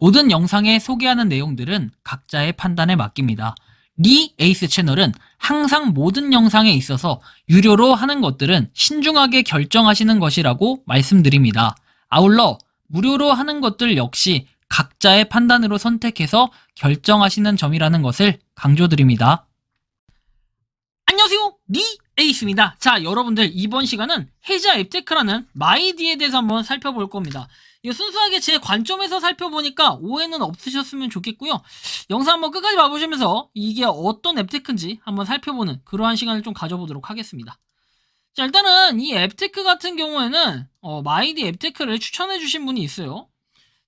모든 영상에 소개하는 내용들은 각자의 판단에 맡깁니다. 리 에이스 채널은 항상 모든 영상에 있어서 유료로 하는 것들은 신중하게 결정하시는 것이라고 말씀드립니다. 아울러 무료로 하는 것들 역시 각자의 판단으로 선택해서 결정하시는 점이라는 것을 강조드립니다. 안녕하세요, 리 에이스입니다. 자, 여러분들 이번 시간은 해자 앱테크라는 마이디에 대해서 한번 살펴볼 겁니다. 이거 순수하게 제 관점에서 살펴보니까 오해는 없으셨으면 좋겠고요. 영상 한번 끝까지 봐보시면서 이게 어떤 앱테크인지 한번 살펴보는 그러한 시간을 좀 가져보도록 하겠습니다. 자, 일단은 이 앱테크 같은 경우에는 마이디 앱테크를 추천해 주신 분이 있어요.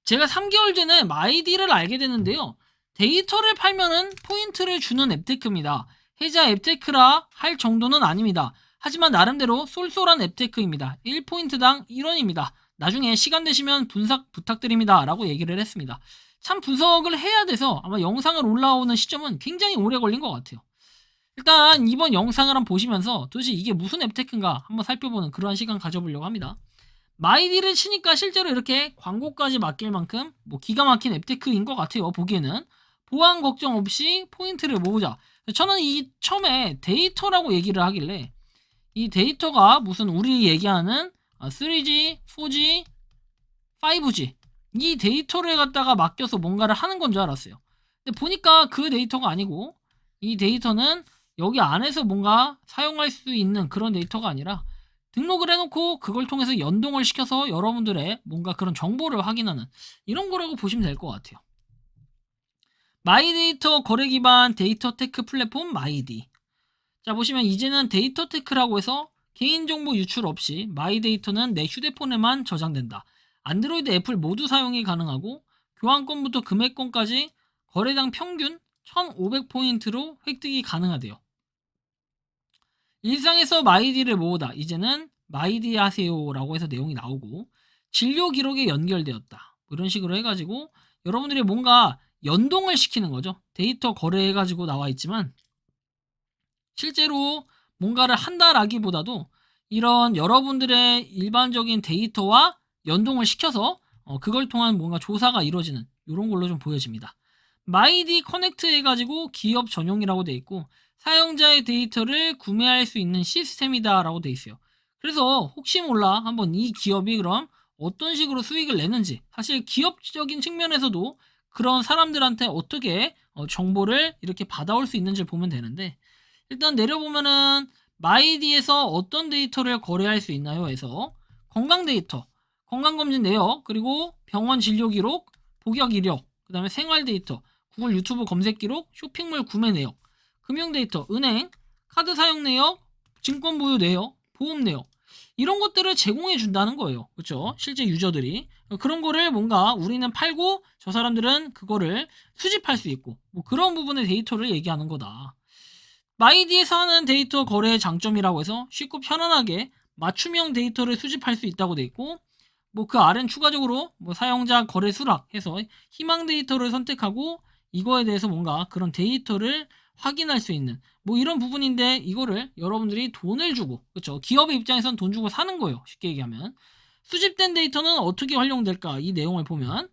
제가 3개월 전에 마이디를 알게 됐는데요. 데이터를 팔면은 포인트를 주는 앱테크입니다. 해자 앱테크라 할 정도는 아닙니다. 하지만 나름대로 쏠쏠한 앱테크입니다. 1포인트당 1원입니다. 나중에 시간 되시면 분석 부탁드립니다. 라고 얘기를 했습니다. 참 분석을 해야 돼서 아마 영상을 올라오는 시점은 굉장히 오래 걸린 것 같아요. 일단 이번 영상을 한번 보시면서 도대체 이게 무슨 앱테크인가 한번 살펴보는 그러한 시간 가져보려고 합니다. 마이디를 치니까 실제로 이렇게 광고까지 맡길 만큼 기가 막힌 앱테크인 것 같아요. 보기에는 보안 걱정 없이 포인트를 모으자. 저는 이 처음에 데이터라고 얘기를 하길래 이 데이터가 무슨 우리 얘기하는 3G, 4G, 5G 이 데이터를 갖다가 맡겨서 뭔가를 하는 건 줄 알았어요. 근데 보니까 그 데이터가 아니고 이 데이터는 여기 안에서 뭔가 사용할 수 있는 그런 데이터가 아니라 등록을 해놓고 그걸 통해서 연동을 시켜서 여러분들의 뭔가 그런 정보를 확인하는 이런 거라고 보시면 될 것 같아요. 마이데이터 거래 기반 데이터 테크 플랫폼 마이디. 자, 보시면 이제는 데이터 테크라고 해서 개인정보 유출 없이 마이데이터는 내 휴대폰에만 저장된다. 안드로이드, 애플 모두 사용이 가능하고 교환권부터 금액권까지 거래당 평균 1500포인트로 획득이 가능하대요. 일상에서 마이디를 모으다. 이제는 마이디 하세요 라고 해서 내용이 나오고 진료 기록에 연결되었다. 이런 식으로 해가지고 여러분들이 뭔가 연동을 시키는 거죠. 데이터 거래해가지고 나와 있지만 실제로 뭔가를 한다라기보다도 이런 여러분들의 일반적인 데이터와 연동을 시켜서 그걸 통한 뭔가 조사가 이루어지는 이런 걸로 좀 보여집니다. 마이디 커넥트 해가지고 기업 전용이라고 돼 있고 사용자의 데이터를 구매할 수 있는 시스템이다 라고 돼 있어요. 그래서 혹시 몰라 한번 이 기업이 그럼 어떤 식으로 수익을 내는지 사실 기업적인 측면에서도 그런 사람들한테 어떻게 정보를 이렇게 받아올 수 있는지 보면 되는데 일단 내려보면은 마이디에서 어떤 데이터를 거래할 수 있나요 해서 건강 데이터, 건강검진 내역, 그리고 병원 진료 기록, 복역 이력, 그 다음에 생활 데이터, 구글 유튜브 검색 기록, 쇼핑몰 구매 내역, 금융 데이터, 은행, 카드 사용 내역, 증권 보유 내역, 보험 내역 이런 것들을 제공해 준다는 거예요. 그렇죠? 실제 유저들이 그런 거를 뭔가 우리는 팔고 저 사람들은 그거를 수집할 수 있고 그런 부분의 데이터를 얘기하는 거다. 마이디에서 하는 데이터 거래의 장점이라고 해서 쉽고 편안하게 맞춤형 데이터를 수집할 수 있다고 돼 있고 그 아래는 추가적으로 사용자 거래 수락 해서 희망 데이터를 선택하고 이거에 대해서 뭔가 그런 데이터를 확인할 수 있는 이런 부분인데 이거를 여러분들이 돈을 주고 그렇죠? 기업의 입장에선 돈 주고 사는 거예요. 쉽게 얘기하면 수집된 데이터는 어떻게 활용될까 이 내용을 보면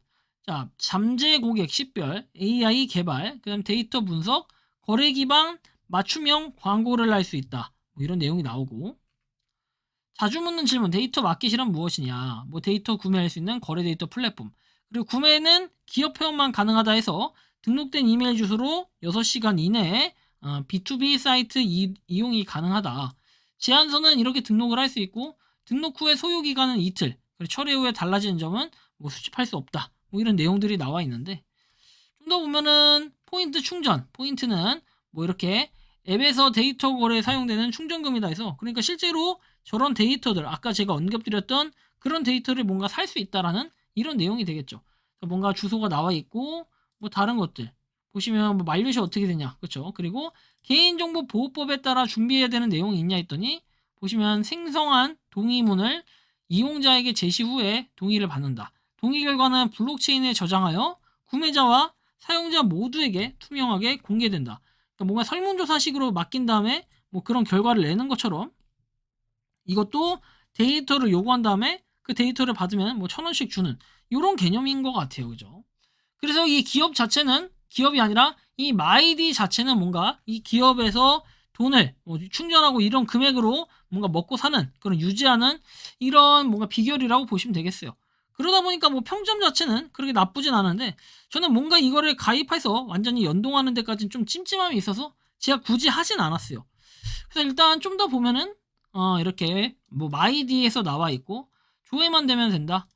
자 잠재 고객 식별, AI 개발, 그다음 데이터 분석, 거래 기반 맞춤형 광고를 할 수 있다. 이런 내용이 나오고 자주 묻는 질문 데이터 마켓이란 무엇이냐 데이터 구매할 수 있는 거래 데이터 플랫폼 그리고 구매는 기업 회원만 가능하다 해서 등록된 이메일 주소로 6시간 이내에 B2B 사이트 이용이 가능하다. 제한서는 이렇게 등록을 할 수 있고 등록 후에 소요기간은 이틀 그리고 철회 후에 달라지는 점은 수집할 수 없다. 이런 내용들이 나와 있는데 좀 더 보면은 포인트 충전 포인트는 이렇게 앱에서 데이터 거래에 사용되는 충전금이다 해서 그러니까 실제로 저런 데이터들 아까 제가 언급드렸던 그런 데이터를 뭔가 살 수 있다라는 이런 내용이 되겠죠. 뭔가 주소가 나와 있고 다른 것들 보시면 만료시 어떻게 되냐 그렇죠. 그리고 개인정보 보호법에 따라 준비해야 되는 내용이 있냐 했더니 보시면 생성한 동의문을 이용자에게 제시 후에 동의를 받는다. 동의 결과는 블록체인에 저장하여 구매자와 사용자 모두에게 투명하게 공개된다. 그러니까 뭔가 설문조사식으로 맡긴 다음에 그런 결과를 내는 것처럼 이것도 데이터를 요구한 다음에 그 데이터를 받으면 1,000원씩 주는 이런 개념인 것 같아요. 그죠? 그래서 이 기업 자체는 기업이 아니라 이 마이디 자체는 뭔가 이 기업에서 돈을 충전하고 이런 금액으로 뭔가 먹고 사는 그런 유지하는 이런 뭔가 비결이라고 보시면 되겠어요. 그러다 보니까 뭐 평점 자체는 그렇게 나쁘진 않은데 저는 뭔가 이거를 가입해서 완전히 연동하는 데까지는 좀 찜찜함이 있어서 제가 굳이 하진 않았어요. 그래서 일단 좀 더 보면은 이렇게 뭐 마이디에서 나와 있고 조회만 되면 된다.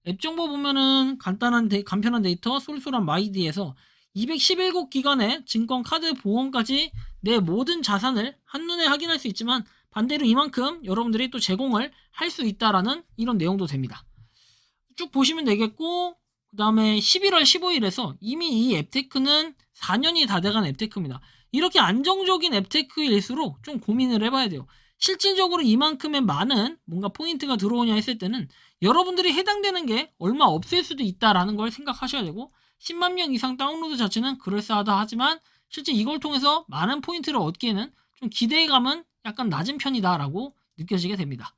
앱 정보 보면은 간편한 데이터 쏠쏠한 마이디에서 211곡 기간의 증권, 카드, 보험까지 내 모든 자산을 한눈에 확인할 수 있지만 반대로 이만큼 여러분들이 또 제공을 할 수 있다라는 이런 내용도 됩니다. 쭉 보시면 되겠고 그 다음에 11월 15일에서 이미 이 앱테크는 4년이 다 돼간 앱테크입니다. 이렇게 안정적인 앱테크일수록 좀 고민을 해봐야 돼요. 실질적으로 이만큼의 많은 뭔가 포인트가 들어오냐 했을 때는 여러분들이 해당되는 게 얼마 없을 수도 있다라는 걸 생각하셔야 되고 10만 명 이상 다운로드 자체는 그럴싸하다 하지만 실제 이걸 통해서 많은 포인트를 얻기에는 좀 기대감은 약간 낮은 편이다라고 느껴지게 됩니다.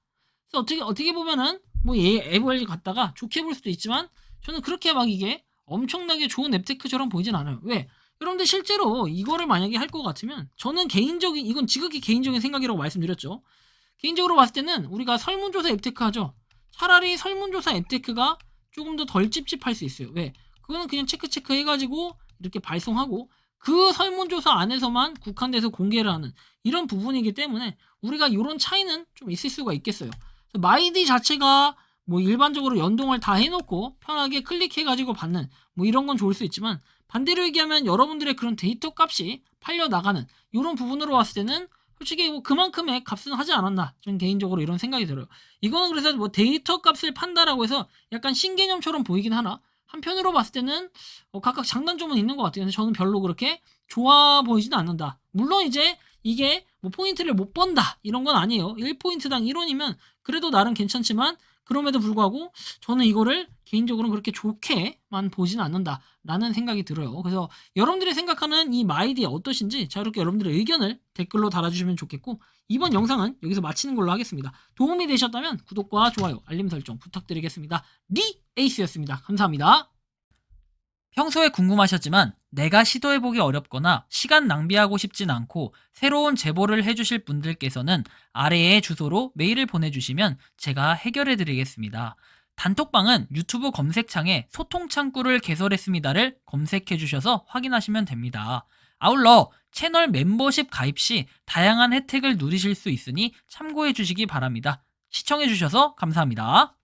그래서 어떻게 보면은 뭐 앱을 갖다가 좋게 볼 수도 있지만 저는 그렇게 막 이게 엄청나게 좋은 앱테크처럼 보이진 않아요. 왜? 여러분들 실제로 이거를 만약에 할 것 같으면 저는 이건 지극히 개인적인 생각이라고 말씀드렸죠. 개인적으로 봤을 때는 우리가 설문조사 앱테크 하죠. 차라리 설문조사 앱테크가 조금 더 덜 찝찝할 수 있어요. 왜? 그거는 그냥 체크 해가지고 이렇게 발송하고 그 설문조사 안에서만 국한돼서 공개를 하는 이런 부분이기 때문에 우리가 이런 차이는 좀 있을 수가 있겠어요. 마이디 자체가 뭐 일반적으로 연동을 다 해놓고 편하게 클릭해가지고 받는 뭐 이런 건 좋을 수 있지만 반대로 얘기하면 여러분들의 그런 데이터 값이 팔려 나가는 이런 부분으로 봤을 때는 솔직히 뭐 그만큼의 값은 하지 않았나 저는 개인적으로 이런 생각이 들어요. 이거는 그래서 뭐 데이터 값을 판다라고 해서 약간 신개념처럼 보이긴 하나 한편으로 봤을 때는 각각 장단점은 있는 것 같아요. 근데 저는 별로 그렇게 좋아 보이지는 않는다. 물론 이제 이게 뭐 포인트를 못 번다 이런 건 아니에요. 1포인트당 1원이면 그래도 나름 괜찮지만 그럼에도 불구하고 저는 이거를 개인적으로는 그렇게 좋게만 보지는 않는다라는 생각이 들어요. 그래서 여러분들이 생각하는 이 마이디 어떠신지 자유롭게 여러분들의 의견을 댓글로 달아주시면 좋겠고 이번 영상은 여기서 마치는 걸로 하겠습니다. 도움이 되셨다면 구독과 좋아요, 알림 설정 부탁드리겠습니다. 리 에이스였습니다. 감사합니다. 평소에 궁금하셨지만 내가 시도해보기 어렵거나 시간 낭비하고 싶진 않고 새로운 제보를 해주실 분들께서는 아래의 주소로 메일을 보내주시면 제가 해결해드리겠습니다. 단톡방은 유튜브 검색창에 소통창구를 개설했습니다를 검색해주셔서 확인하시면 됩니다. 아울러 채널 멤버십 가입 시 다양한 혜택을 누리실 수 있으니 참고해주시기 바랍니다. 시청해주셔서 감사합니다.